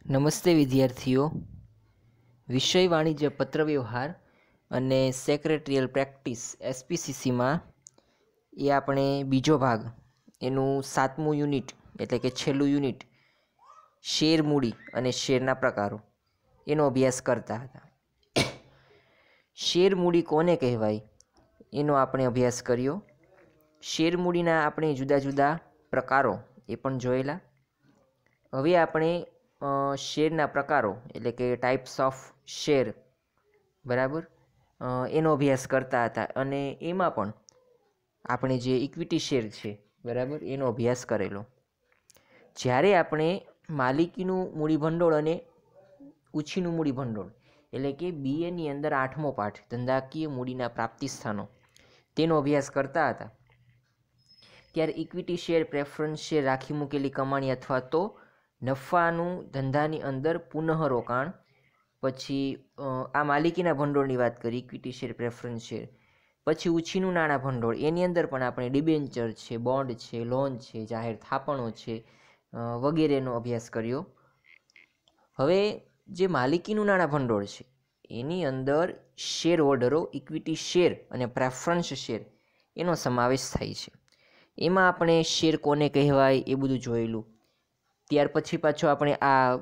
નમસ્તે વિદ્યાર્થીઓ. વિષય વાણિજ્ય પત્રવ્યવહાર અને સેક્રેટરીયલ પ્રેક્ટિસ એસપીસીસીમાં એ આપણે બીજો ભાગ એનું 7મું યુનિટ એટલે કે છેલ્લું યુનિટ શેર મૂડી અને શેરના પ્રકારો એનો અભ્યાસ કરતા હતા. શેર મૂડી કોને કહેવાય એનો આપણે અભ્યાસ કર્યો. શેર મૂડીના આપણે જુદા જુદા પ્રકારો એ પણ જોયેલા. હવે આપણે શેરના પ્રકારો એટલે કે ટાઈપ્સ ઓફ શેર બરાબર એનો અભ્યાસ કરતા હતા અને એમાં પણ આપણે જે ઇક્વિટી શેર છે બરાબર એનો અભ્યાસ કરેલો. જ્યારે આપણે માલિકીનું મૂડી ભંડોળ અને ઉછીનું મૂડી ભંડોળ એટલે કે બીએની અંદર 8મો પાઠ ધંધાકીય મૂડીના પ્રાપ્તિ સ્થાનો તેનો અભ્યાસ કરતા હતા ત્યારે ઇક્વિટી શેર, પ્રેફરન્સ શેર, રાખી મૂકેલી કમાણી અથવા તો નફાનું ધંધાની અંદર પુનઃ રોકાણ, પછી આ માલિકીના ભંડોળની વાત કરી ઇક્વિટી શેર, પ્રેફરન્સ શેર, પછી ઉછીનું નાણાં ભંડોળ એની અંદર પણ આપણે ડિબેન્ચર છે, બોન્ડ છે, લોન છે, જાહેર થાપણો છે વગેરેનો અભ્યાસ કર્યો. હવે જે માલિકીનું નાણાં ભંડોળ છે એની અંદર શેર હોલ્ડરો ઇક્વિટી શેર અને પ્રેફરન્સ શેર એનો સમાવેશ થાય છે. એમાં આપણે શેર કોને કહેવાય એ બધું જોયેલું. ત્યાર પછી પાછો આપણે આ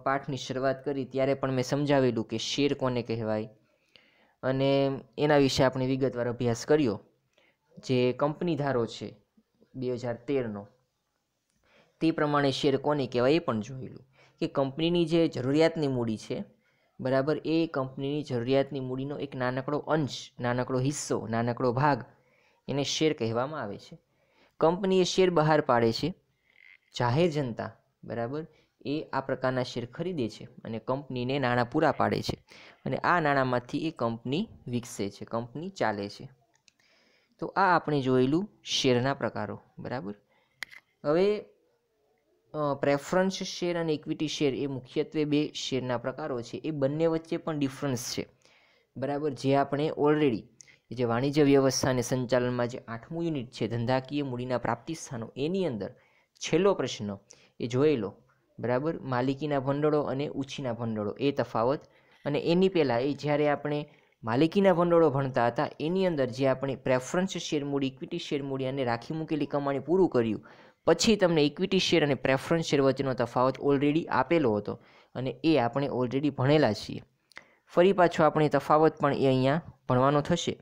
પાઠની શરૂઆત કરી ત્યારે પણ મેં સમજાવેલું કે શેર કોને કહેવાય અને એના વિશે આપણે વિગતવાર અભ્યાસ કર્યો. જે કંપની ધારો છે 2013નો તે પ્રમાણે શેર કોને કહેવાય એ પણ જોયેલું કે કંપનીની જે જરૂરિયાતની મૂડી છે બરાબર એ કંપનીની જરૂરિયાતની મૂડીનો એક નાનકડો અંશ, નાનકડો હિસ્સો, નાનકડો ભાગ એને શેર કહેવામાં આવે છે. કંપની એ શેર બહાર પાડે છે, જાહેર જનતા બરાબર એ આ પ્રકારના શેર ખરીદે છે અને કંપનીને નાણાં પૂરા પાડે છે અને આ નાણાંમાંથી એ કંપની વિકસે છે, કંપની ચાલે છે. તો આ આપણે જોયેલું શેરના પ્રકારો બરાબર. હવે પ્રેફરન્સ શેર અને ઇક્વિટી શેર એ મુખ્યત્વે બે શેરના પ્રકારો છે. એ બંને વચ્ચે પણ ડિફરન્સ છે બરાબર. જે આપણે ઓલરેડી જે વાણિજ્ય વ્યવસ્થા અને સંચાલનમાં જે 8મું યુનિટ છે ધંધાકીય મૂડીના પ્રાપ્તિ સ્થાનો એની અંદર છેલ્લો પ્રશ્ન એ જોયેલો બરાબર. માલિકીના ભંડોળો અને ઉછીના ભંડોળો એ તફાવત. અને એની પહેલાં એ જ્યારે આપણે માલિકીના ભંડોળો ભણતા હતા એની અંદર જે આપણે પ્રેફરન્સ શેર મૂડી, ઇક્વિટી શેર મૂડી અને રાખી મૂકેલી કમાણી પૂરું કર્યું પછી તમને ઇક્વિટી શેર અને પ્રેફરન્સ શેર વચ્ચેનો તફાવત ઓલરેડી આપેલો હતો અને એ આપણે ઓલરેડી ભણેલા છીએ. ફરી પાછો આપણે તફાવત પણ એ અહીંયા ભણવાનો થશે,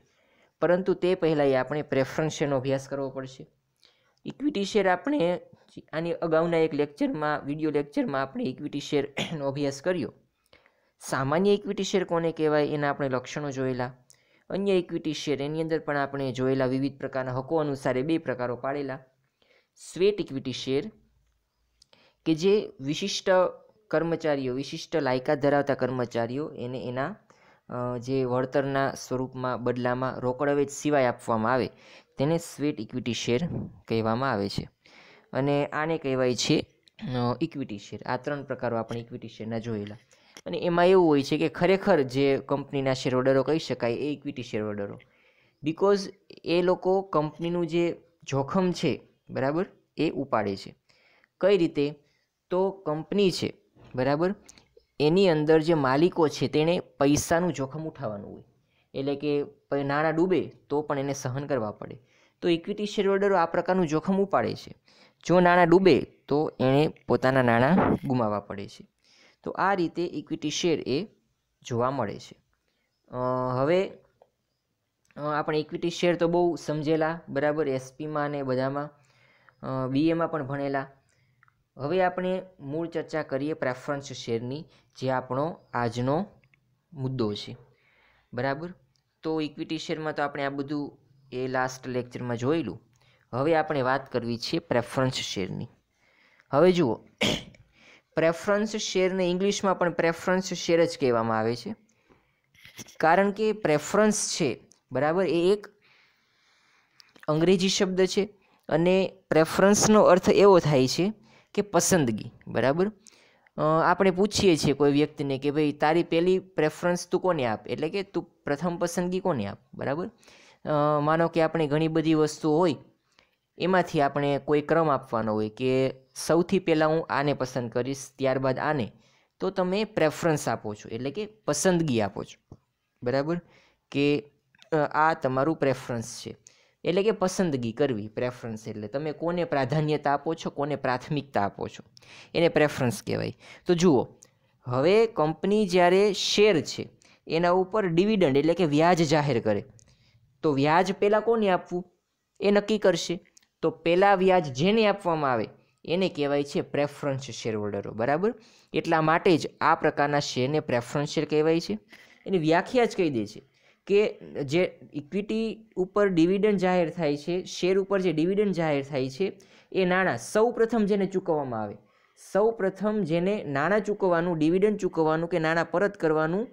પરંતુ તે પહેલાં આપણે પ્રેફરન્સ શેરનો અભ્યાસ કરવો પડશે. ઇક્વિટી શેર આપણે આની અગાઉના એક લેક્ચરમાં, વિડીયો લેક્ચરમાં આપણે ઇક્વિટી શેરનો અભ્યાસ કર્યો. સામાન્ય ઇક્વિટી શેર કોને કહેવાય એના આપણે લક્ષણો જોયેલા. અન્ય ઇક્વિટી શેર એની અંદર પણ આપણે જોયેલા વિવિધ પ્રકારના હકો અનુસાર 2 પ્રકારો પાડેલા. સ્વેટ ઇક્વિટી શેર કે જે વિશિષ્ટ કર્મચારીઓ, વિશિષ્ટ લાયકાત ધરાવતા કર્મચારીઓ એને એના જે વળતરના સ્વરૂપમાં બદલામાં રોકડ વેચ સિવાય આપવામાં આવે તેને સ્વેટ ઇક્વિટી શેર કહેવામાં આવે છે અને આને કહેવાય છે ઇક્વિટી શેર. આ 3 પ્રકારો આપણે ઇક્વિટી શેરના જોયેલા. અને એમાં એવું હોય છે કે ખરેખર જે કંપનીના શેર હોલ્ડરો કહી શકાય એ ઇક્વિટી શેર હોલ્ડરો, બિકોઝ એ લોકો કંપનીનું જે જોખમ છે બરાબર એ ઉપાડે છે. કઈ રીતે? તો કંપની છે બરાબર એની અંદર જે માલિકો છે તેણે પૈસાનું જોખમ ઉઠાવવાનું હોય, એટલે કે નાણાં ડૂબે તો પણ એને સહન કરવા પડે. તો ઇક્વિટી શેર હોલ્ડરો આ પ્રકારનું જોખમ ઉપાડે છે. જો નાણાં ડૂબે તો એણે પોતાના નાણાં ગુમાવવા પડે છે. તો આ રીતે ઇક્વિટી શેર એ જોવા મળે છે. હવે આપણે ઇક્વિટી શેર તો બહુ સમજેલા બરાબર, એસપીમાં ને બધામાં, બીએમાં પણ ભણેલા. હવે આપણે મૂળ ચર્ચા કરીએ પ્રેફરન્સ શેરની, જે આપણો આજનો મુદ્દો છે બરાબર. તો ઇક્વિટી શેરમાં તો આપણે આ બધું એ લાસ્ટ લેક્ચરમાં જોયેલું. હવે આપણે વાત કરવી છે પ્રેફરન્સ શેરની. હવે જુઓ, પ્રેફરન્સ શેરને ઇંગ્લિશમાં પણ પ્રેફરન્સ શેર જ કહેવામાં આવે છે, કારણ કે પ્રેફરન્સ છે બરાબર એ એક અંગ્રેજી શબ્દ છે અને પ્રેફરન્સનો અર્થ એવો થાય છે કે પસંદગી બરાબર. આપણે પૂછીએ છીએ કોઈ વ્યક્તિને કે ભાઈ તારી પહેલી પ્રેફરન્સ તું કોને આપ, એટલે કે તું પ્રથમ પસંદગી કોને આપ બરાબર. માનો કે આપણે ઘણી બધી વસ્તુઓ હોય એમાંથી આપણે કોઈ ક્રમ આપવાનો હોય કે સૌથી પહેલાં હું આને પસંદ કરીશ, ત્યારબાદ આને, તો તમે પ્રેફરન્સ આપો છો, એટલે કે પસંદગી આપો છો, બરાબર, કે આ તમારું પ્રેફરન્સ છે, એટલે કે પસંદગી કરવી. પ્રેફરન્સ એટલે તમે કોને પ્રાધાન્યતા આપો છો, કોને પ્રાથમિકતા આપો છો, એને પ્રેફરન્સ કહેવાય. તો જુઓ, હવે કંપની જ્યારે શેર છે એના ઉપર ડિવિડન્ડ એટલે કે વ્યાજ જાહેર કરે, તો વ્યાજ પહેલાં કોને આપવું એ નક્કી કરશે. તો પહેલાં વ્યાજ જેને આપવામાં આવે એને કહેવાય છે પ્રેફરન્સ શેર હોલ્ડરો, બરાબર. એટલા માટે જ આ પ્રકારના શેરને પ્રેફરન્સ શેર કહેવાય છે. એની વ્યાખ્યા જ કહી દે છે કે જે ઇક્વિટી ઉપર ડિવિડન્ડ જાહેર થાય છે, શેર ઉપર જે ડિવિડન્ડ જાહેર થાય છે, એ નાણાં સૌ પ્રથમ જેને ચૂકવવામાં આવે, સૌ પ્રથમ જેને નાણાં ચૂકવવાનું, ડિવિડન્ડ ચૂકવવાનું કે નાણાં પરત કરવાનું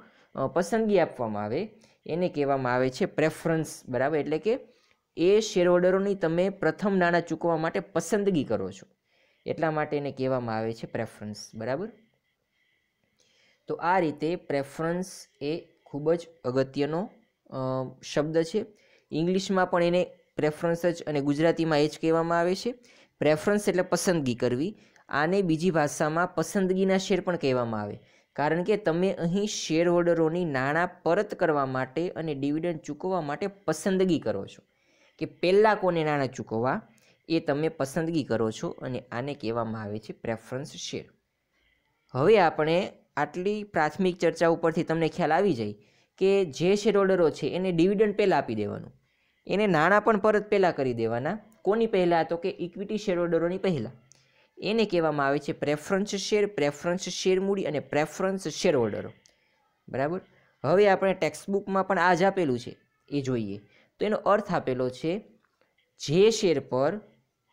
પસંદગી આપવામાં આવે એને કહેવામાં આવે છે પ્રેફરન્સ, બરાબર. એટલે કે એ શેર હોલ્ડરોની તમે પ્રથમ નાણાં ચૂકવવા માટે પસંદગી કરો છો, એટલા માટે એને કહેવામાં આવે છે પ્રેફરન્સ, બરાબર. તો આ રીતે પ્રેફરન્સ એ ખૂબ જ અગત્યનો શબ્દ છે. ઇંગ્લિશમાં પણ એને પ્રેફરન્સ જ અને ગુજરાતીમાં એ જ કહેવામાં આવે છે. પ્રેફરન્સ એટલે પસંદગી કરવી. આને બીજી ભાષામાં પસંદગીના શેર પણ કહેવામાં આવે, કારણ કે તમે અહીં શેર હોલ્ડરોની નાણાં પરત કરવા માટે અને ડિવિડન્ડ ચૂકવવા માટે પસંદગી કરો છો, કે પહેલાં કોને નાણાં ચૂકવવા એ તમે પસંદગી કરો છો, અને આને કહેવામાં આવે છે પ્રેફરન્સ શેર. હવે આપણે આટલી પ્રાથમિક ચર્ચા ઉપરથી તમને ખ્યાલ આવી જાય કે જે શેર હોલ્ડરો છે એને ડિવિડન્ડ પહેલાં આપી દેવાનું, એને નાણાં પણ પરત પહેલાં કરી દેવાના. કોની પહેલાં? તો કે ઇક્વિટી શેર હોલ્ડરોની પહેલાં. એને કહેવામાં આવે છે પ્રેફરન્સ શેર, પ્રેફરન્સ શેર મૂડી અને પ્રેફરન્સ શેર હોલ્ડરો, બરાબર. હવે આપણે ટેક્સ્ટબુકમાં પણ આ જ આપેલું છે એ જોઈએ. તો એનો અર્થ આપેલો છે, જે શેર પર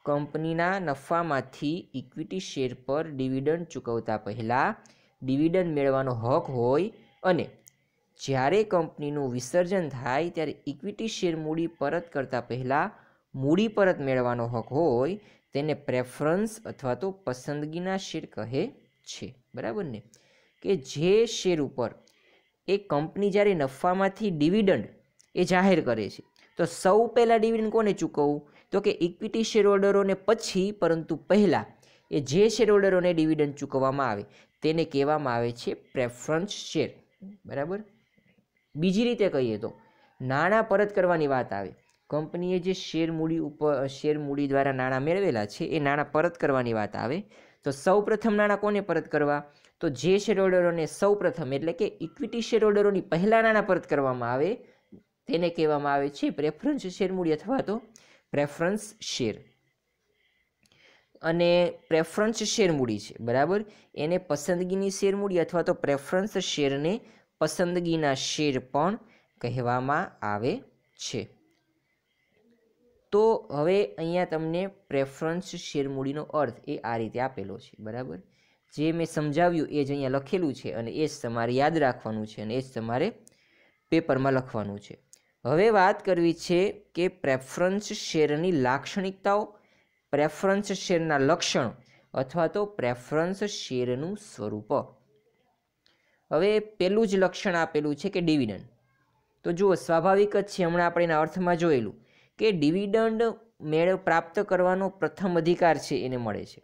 કંપનીના નફામાંથી ઇક્વિટી શેર પર ડિવિડન્ડ ચૂકવતા પહેલાં ડિવિડન્ડ મેળવવાનો હક હોય અને જ્યારે કંપનીનું વિસર્જન થાય ત્યારે ઇક્વિટી શેર મૂડી પરત કરતાં પહેલાં મૂડી પરત મેળવવાનો હક હોય તેને પ્રેફરન્સ અથવા તો પસંદગીના શેર કહે છે, બરાબર ને. કે જે શેર ઉપર એ કંપની જ્યારે નફામાંથી ડિવિડન્ડ એ જાહેર કરે છે, તો સૌ પહેલાં ડિવિડન્ડ કોને ચૂકવવું? તો કે ઇક્વિટી શેર હોલ્ડરોને પછી, પરંતુ પહેલાં એ જે શેર હોલ્ડરોને ડિવિડન્ડ ચૂકવવામાં આવે તેને કહેવામાં આવે છે પ્રેફરન્સ શેર, બરાબર. બીજી રીતે કહીએ તો નાણાં પરત કરવાની વાત આવે, કંપનીએ જે શેર મૂડી દ્વારા નાણાં મેળવેલા છે એ નાણાં પરત કરવાની વાત આવે, તો સૌ પ્રથમ નાણાં કોને પરત કરવા? તો જે શેર હોલ્ડરોને સૌ પ્રથમ એટલે કે ઇક્વિટી શેર હોલ્ડરોની પહેલાં નાણાં પરત કરવામાં આવે તેને કહેવામાં આવે છે પ્રેફરન્સ શેર મૂડી અથવા તો પ્રેફરન્સ શેર. અને પ્રેફરન્સ શેર મૂડી છે, બરાબર, એને પસંદગીની શેર મૂડી અથવા તો પ્રેફરન્સ શેરને પસંદગીના શેર પણ કહેવામાં આવે છે. તો હવે અહીંયા તમને પ્રેફરન્સ શેર મૂડીનો અર્થ એ આ રીતે આપેલો છે, બરાબર. જે મેં સમજાવ્યું એ જ અહીંયા લખેલું છે અને એ જ તમારે યાદ રાખવાનું છે અને એ જ તમારે પેપરમાં લખવાનું છે. હવે વાત કરવી છે કે પ્રેફરન્સ શેરની લાક્ષણિકતાઓ, પ્રેફરન્સ શેરના લક્ષણો અથવા તો પ્રેફરન્સ શેરનું સ્વરૂપ. હવે પહેલું જ લક્ષણ આપેલું છે કે ડિવિડન્ડ. તો જુઓ, સ્વાભાવિક જ છે, હમણાં આપણે એના અર્થમાં જોયેલું કે ડિવિડન્ડ પ્રાપ્ત કરવાનો પ્રથમ અધિકાર છે એને મળે છે.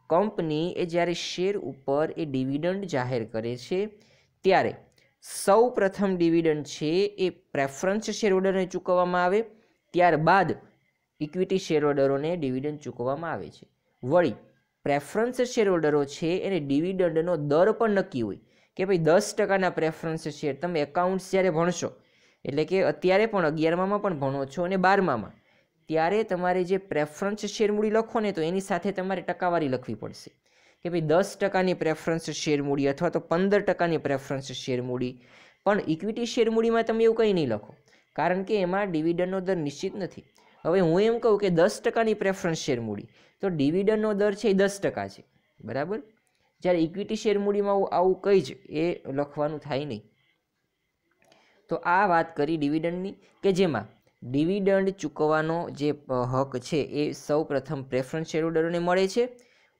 કંપની એ જ્યારે શેર ઉપર એ ડિવિડન્ડ જાહેર કરે છે ત્યારે સૌ પ્રથમ ડિવિડન્ડ છે એ પ્રેફરન્સ શેર હોલ્ડરને ચૂકવવામાં આવે, ત્યારબાદ ઇક્વિટી શેર હોલ્ડરોને ડિવિડન્ડ ચૂકવવામાં આવે છે. વળી પ્રેફરન્સ શેર હોલ્ડરો છે એને ડિવિડન્ડનો દર પણ નક્કી હોય કે ભાઈ 10%ના પ્રેફરન્સ શેર. તમે એકાઉન્ટ્સ જ્યારે ભણશો, એટલે કે અત્યારે પણ 11મામાં પણ ભણો છો અને 12મામાં, ત્યારે તમારે જે પ્રેફરન્સ શેર મૂડી લખો ને તો એની સાથે તમારે ટકાવારી લખવી પડશે કે ભાઈ 10%ની પ્રેફરન્સ શેર મૂડી અથવા તો 15%ની પ્રેફરન્સ શેર મૂડી. પણ ઇક્વિટી શેર મૂડીમાં તમે એવું કંઈ નહીં લખો, કારણ કે એમાં ડિવિડન્ડનો દર નિશ્ચિત નથી. હવે હું એમ કહું કે 10%ની પ્રેફરન્સ શેર મૂડી, તો ડિવિડન્ડનો દર છે એ 10% છે, બરાબર. જ્યારે ઇક્વિટી શેર મૂડીમાં આવું કંઈ જ એ લખવાનું થાય નહીં. તો આ વાત કરી ડિવિડન્ડની, કે જેમાં ડિવિડન્ડ ચૂકવવાનો જે હક છે એ સૌ પ્રથમ પ્રેફરન્સ શેર હોલ્ડરોને મળે છે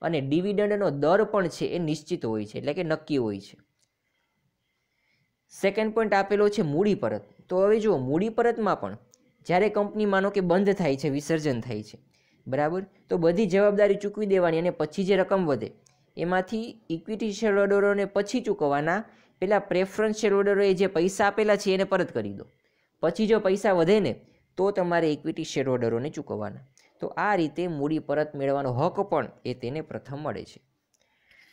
અને ડિવિડન્ડનો દર પણ છે એ નિશ્ચિત હોય છે, એટલે કે નક્કી હોય છે. સેકન્ડ પોઈન્ટ આપેલો છે મૂડી પરત. તો હવે જુઓ, મૂડી પરતમાં પણ જ્યારે કંપની માનો કે બંધ થાય છે, વિસર્જન થાય છે, બરાબર, તો બધી જવાબદારી ચૂકવી દેવાની અને પછી જે રકમ વધે એમાંથી ઇક્વિટી શેરહોલ્ડરોને પછી ચૂકવવાના, પેલા પ્રેફરન્સ શેરહોલ્ડરોએ જે પૈસા આપેલા છે એને પરત કરી દો. પછી જો પૈસા વધે ને તો તમારે ઇક્વિટી શેરહોલ્ડરોને ચૂકવવાના. તો આ રીતે મૂડી પરત મેળવવાનો હક પણ એ તેને પ્રથમ મળે છે.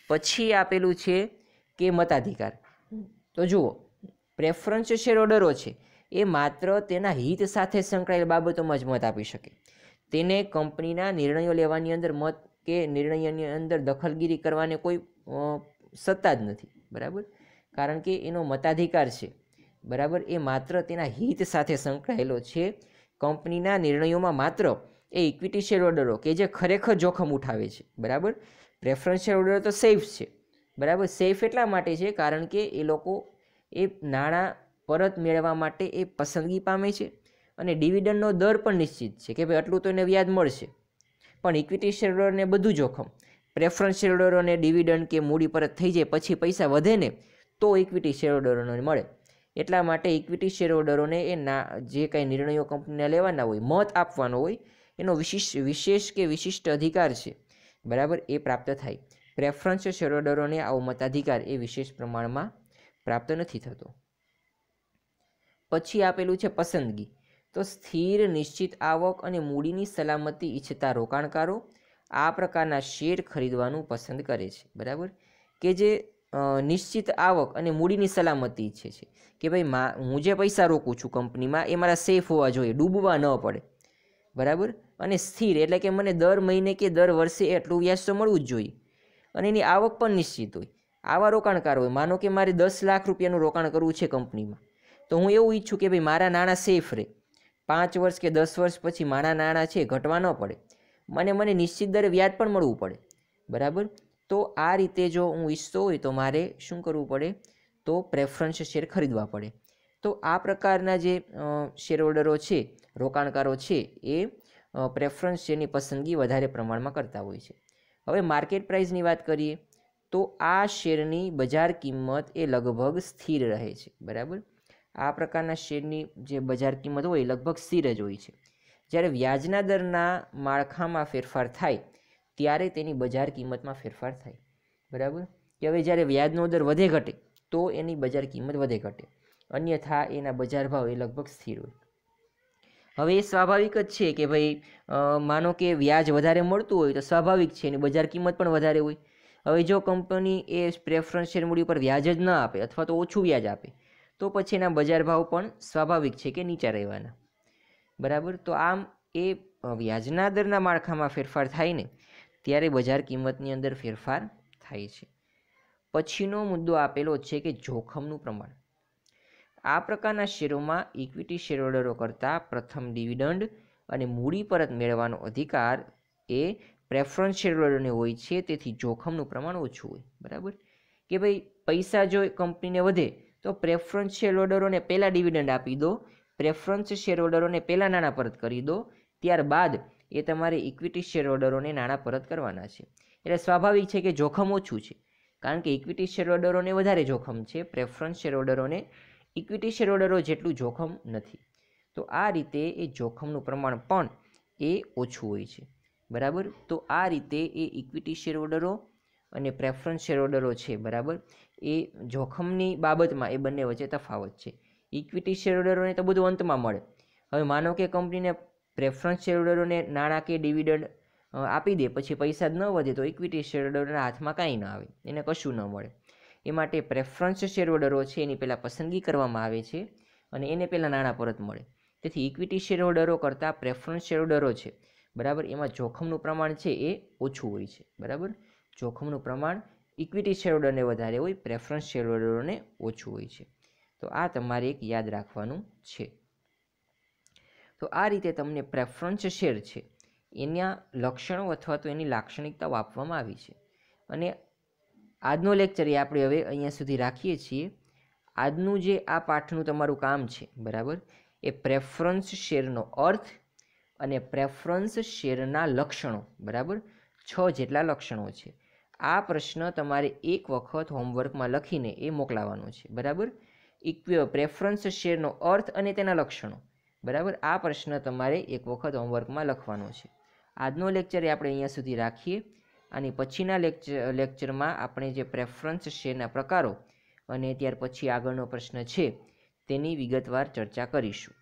પછી આપેલું છે કે મતાધિકાર. તો જુઓ, પ્રેફરન્સ શેરહોલ્ડરો છે એ માત્ર તેના હિત સાથે સંકળાયેલ બાબતોમાં જ મત આપી શકે. તેને કંપનીના નિર્ણયો લેવાની અંદર મત કે નિર્ણયની અંદર દખલગીરી કરવાની કોઈ સત્તા જ નથી. બરાબર, કારણ કે એનો મતાધિકાર છે. બરાબર, એ માત્ર તેના હિત સાથે સંકળાયેલો છે. કંપનીના નિર્ણયોમાં માત્ર એ ઇક્વિટી શેરહોલ્ડરો કે જે ખરેખર જોખમ ઉઠાવે છે. બરાબર, પ્રેફરન્સ શેરહોલ્ડરો તો સેફ છે. બરાબર, સેફ એટલા માટે છે કારણ કે એ લોકો એ નાણાં પરત મેળવવા માટે એ પસંદગી પામે છે અને ડિવિડન્ડનો દર પણ નિશ્ચિત છે કે ભાઈ આટલું તો એને વ્યાજ મળશે. પણ ઇક્વિટી શેરહોલ્ડરને બધું જોખમ. પ્રેફરન્સ શેરહોલ્ડરોને ડિવિડન્ડ કે મૂડી પરત થઈ જાય પછી પૈસા વધે ને તો ઇક્વિટી શેરહોલ્ડરોને મળે. એટલા માટે ઇક્વિટી શેરહોલ્ડરોને એ જે કાંઈ નિર્ણયો કંપનીના લેવાના હોય, મત આપવાનો હોય, એનો વિશેષ કે વિશિષ્ટ અધિકાર છે. બરાબર, એ પ્રાપ્ત થાય. પ્રેફરન્સ શેરહોલ્ડરોને આવો મતાધિકાર એ વિશેષ પ્રમાણમાં પ્રાપ્ત નથી થતો. પછી આપેલું છે પસંદગી. તો સ્થિર નિશ્ચિત આવક અને મૂડીની સલામતી ઈચ્છતા રોકાણકારો આ પ્રકારના શેર ખરીદવાનું પસંદ કરે છે. બરાબર, કે જે નિશ્ચિત આવક અને મૂડીની સલામતી ઈચ્છે છે કે ભાઈ હું જે પૈસા રોકું છું કંપનીમાં એ મારા સેફ હોવા જોઈએ, ડૂબવા ન પડે. બરાબર, અને સ્થિર એટલે કે મને દર મહિને કે દર વર્ષે એટલું વ્યાજ તો મળવું જ જોઈએ અને એની આવક પણ નિશ્ચિત હોય. આવા રોકાણકારો હોય, માનો કે મારે 10 લાખ રૂપિયાનું રોકાણ કરવું છે કંપનીમાં, તો હું એવું ઈચ્છું કે ભાઈ મારા નાણાં સેફ રહે, 5 વર્ષ કે 10 વર્ષ પછી મારા નાણાં છે ઘટવા ન પડે, મને નિશ્ચિત દરે વ્યાજ પણ મળવું પડે. બરાબર, તો આ રીતે જો હું ઈચ્છતો હોય તો મારે શું કરવું પડે? તો પ્રેફરન્સ શેર ખરીદવા પડે. તો આ પ્રકારના જે શેરહોલ્ડરો છે, રોકાણકારો છે, એ પ્રેફરન્સ શેરની પસંદગી વધારે પ્રમાણમાં કરતા હોય છે. હવે માર્કેટ પ્રાઇસની વાત કરીએ તો આ શેરની બજાર કિંમત એ લગભગ સ્થિર રહે છે. બરાબર, આ પ્રકારના શેરની જે બજાર કિંમત હોય લગભગ સ્થિર જ હોય છે. જ્યારે વ્યાજના દરના માળખામાં ફેરફાર થાય ત્યારે તેની બજાર કિંમતમાં ફેરફાર થાય. બરાબર, કે હવે જ્યારે વ્યાજનો દર વધે ઘટે તો એની બજાર કિંમત વધે ઘટે, અન્યથા એના બજાર ભાવ એ લગભગ સ્થિર હોય. હવે એ સ્વાભાવિક જ છે કે ભાઈ માનો કે વ્યાજ વધારે મળતું હોય તો સ્વાભાવિક છે એની બજાર કિંમત પણ વધારે હોય. હવે જો કંપની એ પ્રેફરન્સ શેર મૂડી પર વ્યાજ જ ન આપે અથવા તો ઓછું વ્યાજ આપે તો પછી એના બજાર ભાવ પણ સ્વાભાવિક છે કે નીચા રહેવાના. બરાબર, તો આમ એ વ્યાજના દરના માળખામાં ફેરફાર થાય ને ત્યારે બજાર કિંમતની અંદર ફેરફાર થાય છે. પછીનો મુદ્દો આપેલો છે કે જોખમનું પ્રમાણ. આ પ્રકારના શેરોમાં ઇક્વિટી શેરહોલ્ડરો કરતાં પ્રથમ ડિવિડન્ડ અને મૂડી પરત મેળવવાનો અધિકાર એ પ્રેફરન્સ શેરહોલ્ડરને હોય છે, તેથી જોખમનું પ્રમાણ ઓછું હોય. બરાબર, કે ભાઈ પૈસા જો કંપનીને વધે તો પ્રેફરન્સ શેરહોલ્ડરોને પહેલાં ડિવિડન્ડ આપી દો, પ્રેફરન્સ શેરહોલ્ડરોને પહેલાં નાણાં પરત કરી દો, ત્યારબાદ એ તમારે ઇક્વિટી શેરહોલ્ડરોને નાણાં પરત કરવાના છે. એટલે સ્વાભાવિક છે કે જોખમ ઓછું છે, કારણ કે ઇક્વિટી શેરહોલ્ડરોને વધારે જોખમ છે, પ્રેફરન્સ શેરહોલ્ડરોને ઇક્વિટી શેરહોલ્ડરો જેટલું જોખમ નથી. તો આ રીતે એ જોખમનું પ્રમાણ પણ એ ઓછું હોય છે. બરાબર, તો આ રીતે એ ઇક્વિટી શેરહોલ્ડરો અને પ્રેફરન્સ શેરહોલ્ડરો છે, બરાબર, એ જોખમની બાબતમાં એ બંને વચ્ચે તફાવત છે. ઇક્વિટી શેરહોલ્ડરોને તો બધું અંતમાં મળે. હવે માનો કે કંપનીને પ્રેફરન્સ શેરહોલ્ડરોને નાણાં કે ડિવિડન્ડ આપી દે પછી પૈસા જ ન વધે તો ઇક્વિટી શેરહોલ્ડરના હાથમાં કાંઈ ન આવે, એને કશું ન મળે. એ માટે પ્રેફરન્સ શેરહોલ્ડરો છે એની પહેલાં પસંદગી કરવામાં આવે છે અને એને પહેલાં નાણાં પરત મળે. તેથી ઇક્વિટી શેરહોલ્ડરો કરતાં પ્રેફરન્સ શેરહોલ્ડરો છે, બરાબર, એમાં જોખમનું પ્રમાણ છે એ ઓછું હોય છે. બરાબર, જોખમનું પ્રમાણ ઇક્વિટી શેરહોલ્ડરને વધારે હોય, પ્રેફરન્સ શેરહોલ્ડરોને ઓછું હોય છે. તો આ તમારે એક યાદ રાખવાનું છે. તો આ રીતે તમને પ્રેફરન્સ શેર છે એના લક્ષણો અથવા તો એની લાક્ષણિકતાઓ આપવામાં આવી છે. અને આજનો લેક્ચર એ આપણે હવે અહીંયા સુધી રાખીએ છીએ. આજનું જે આ પાઠનું તમારું કામ છે, બરાબર, એ પ્રેફરન્સ શેરનો અર્થ અને પ્રેફરન્સ શેરના લક્ષણો, બરાબર, 6 જેટલા લક્ષણો છે. આ પ્રશ્ન તમારે એક વખત હોમવર્કમાં લખીને એ મોકલાવાનો છે. બરાબર, પ્રેફરન્સ શેરનો અર્થ અને તેના લક્ષણો, બરાબર, આ પ્રશ્ન તમારે એક વખત હોમવર્કમાં લખવાનો છે. આજનો લેક્ચર આપણે અહીંયા સુધી રાખીએ. આની પછીના લેક્ચરમાં આપણે જે પ્રેફરન્સ શેરના પ્રકારો અને ત્યાર પછી આગળનો પ્રશ્ન છે તેની વિગતવાર ચર્ચા કરીશું.